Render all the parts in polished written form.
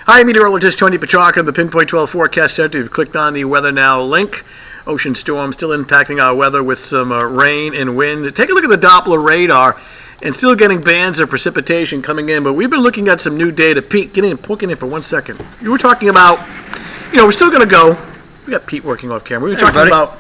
Hi, meteorologist Tony Petrarca of the Pinpoint 12 Forecast Center. You've clicked on the Weather Now link. Ocean storm still impacting our weather with some rain and wind. Take a look at the Doppler radar and still getting bands of precipitation coming in. But we've been looking at some new data. Pete, poke in for 1 second. You were talking about, we're still going to go. We got Pete working off camera. We were talking about,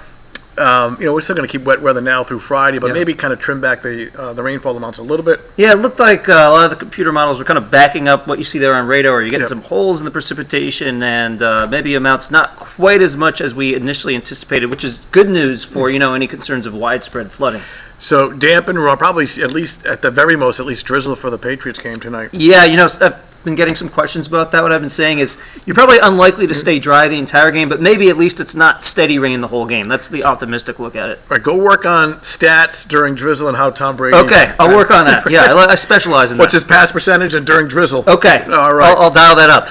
we're still going to keep wet weather now through Friday, but maybe kind of trim back the rainfall amounts a little bit. Yeah, it looked like a lot of the computer models were kind of backing up what you see there on radar. You're getting some holes in the precipitation and maybe amounts not quite as much as we initially anticipated, which is good news for, any concerns of widespread flooding. So damp and raw, probably at least at the very most, at least drizzle for the Patriots game tonight. Yeah, I've been getting some questions about that. What I've been saying is you're probably unlikely to stay dry the entire game, but maybe at least it's not steady rain the whole game. That's the optimistic look at it. All right, go work on stats during drizzle and how Tom Brady. Okay, I'll work on that. Yeah, I specialize in that. What's his pass percentage and during drizzle? Okay, all right. I'll dial that up.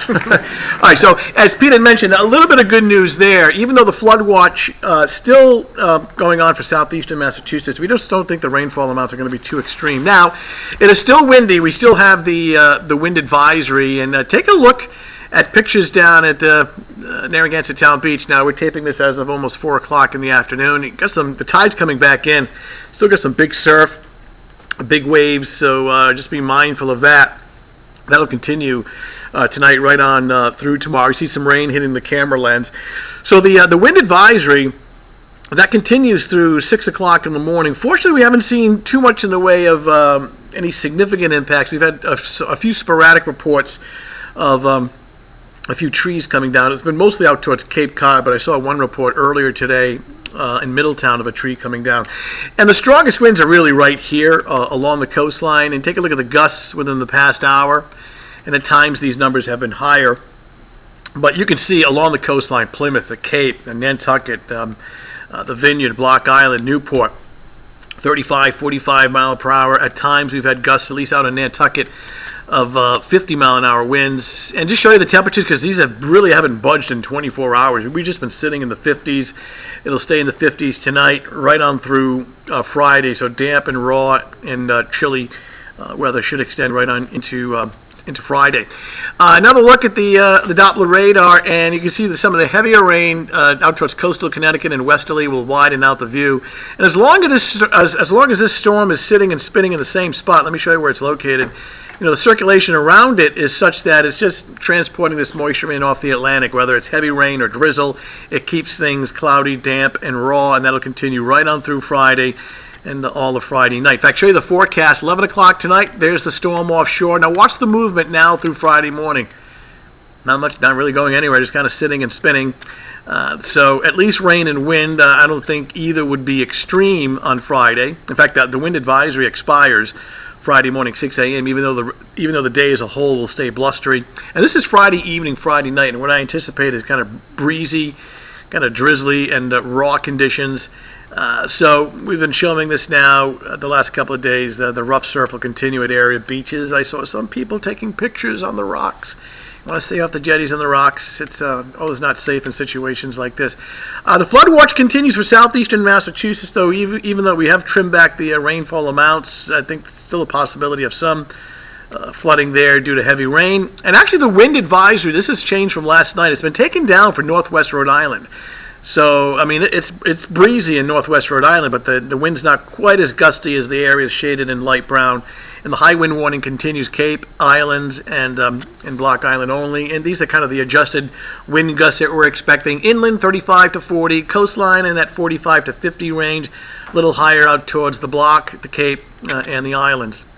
All right, so as Pete had mentioned, a little bit of good news there. Even though the flood watch still going on for Southeastern Massachusetts, we just don't think the rainfall amounts are going to be too extreme. Now, it is still windy. We still have the wind advisory, and take a look at pictures down at Narragansett Town Beach. Now, we're taping this as of almost 4 o'clock in the afternoon. You got the tide's coming back in. Still got some big surf, big waves, so just be mindful of that. That'll continue tonight right on through tomorrow. You see some rain hitting the camera lens. So the wind advisory, that continues through 6 o'clock in the morning. Fortunately, we haven't seen too much in the way of any significant impacts. We've had a few sporadic reports of a few trees coming down. It's been mostly out towards Cape Cod, but I saw one report earlier today in Middletown of a tree coming down. And the strongest winds are really right here along the coastline. And take a look at the gusts within the past hour. And at times these numbers have been higher. But you can see along the coastline, Plymouth, the Cape, the Nantucket, the Vineyard, Block Island, Newport, 35, 45 mile per hour. At times we've had gusts, at least out in Nantucket, of 50 mile an hour winds. And just show you the temperatures, because these really haven't budged in 24 hours. We've just been sitting in the 50s. It'll stay in the 50s tonight, right on through Friday. So damp and raw and chilly weather should extend right on into Friday. Another look at the Doppler radar, and you can see that some of the heavier rain out towards coastal Connecticut and westerly will widen out the view. And as long as this storm is sitting and spinning in the same spot, let me show you where it's located. The circulation around it is such that it's just transporting this moisture in off the Atlantic, whether it's heavy rain or drizzle. It keeps things cloudy, damp, and raw, and that'll continue right on through Friday and all of Friday night. In fact, show you the forecast. 11 o'clock tonight, there's the storm offshore. Now watch the movement now through Friday morning. Not really going anywhere, just kind of sitting and spinning. So at least rain and wind, I don't think either would be extreme on Friday. In fact, the wind advisory expires Friday morning, 6 a.m., even though the day as a whole will stay blustery. And this is Friday evening, Friday night, and what I anticipate is kind of breezy, kind of drizzly, and raw conditions. So we've been showing this now the last couple of days. The rough surf will continue at area beaches. I saw some people taking pictures on the rocks. You want to stay off the jetties and the rocks. It's always not safe in situations like this. The flood watch continues for southeastern Massachusetts, though, even though we have trimmed back the rainfall amounts. I think there's still a possibility of some flooding there due to heavy rain. And actually the wind advisory, this has changed from last night. It's been taken down for northwest Rhode Island. So, I mean, it's breezy in northwest Rhode Island, but the wind's not quite as gusty as the areas shaded in light brown. And the high wind warning continues Cape, Islands, and Block Island only. And these are kind of the adjusted wind gusts that we're expecting. Inland, 35 to 40. Coastline in that 45 to 50 range. A little higher out towards the Block, the Cape, and the Islands.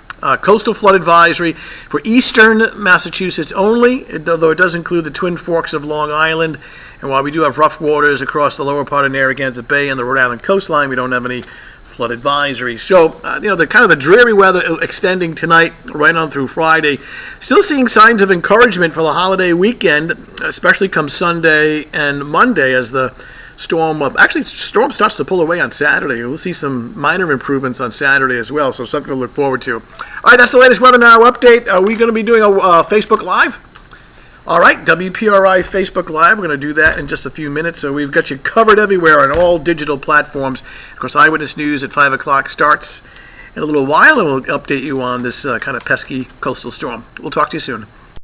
Coastal flood advisory for eastern Massachusetts only, although it does include the Twin Forks of Long Island. And while we do have rough waters across the lower part of Narragansett Bay and the Rhode Island coastline, we don't have any flood advisory. So, the kind of the dreary weather extending tonight right on through Friday. Still seeing signs of encouragement for the holiday weekend, especially come Sunday and Monday as the storm starts to pull away on Saturday. We'll see some minor improvements on Saturday as well, so something to look forward to. All right, that's the latest Weather Now update. Are we going to be doing a Facebook Live? All right, WPRI Facebook Live. We're going to do that in just a few minutes. So we've got you covered everywhere on all digital platforms. Of course, Eyewitness News at 5 o'clock starts in a little while, and we'll update you on this kind of pesky coastal storm. We'll talk to you soon.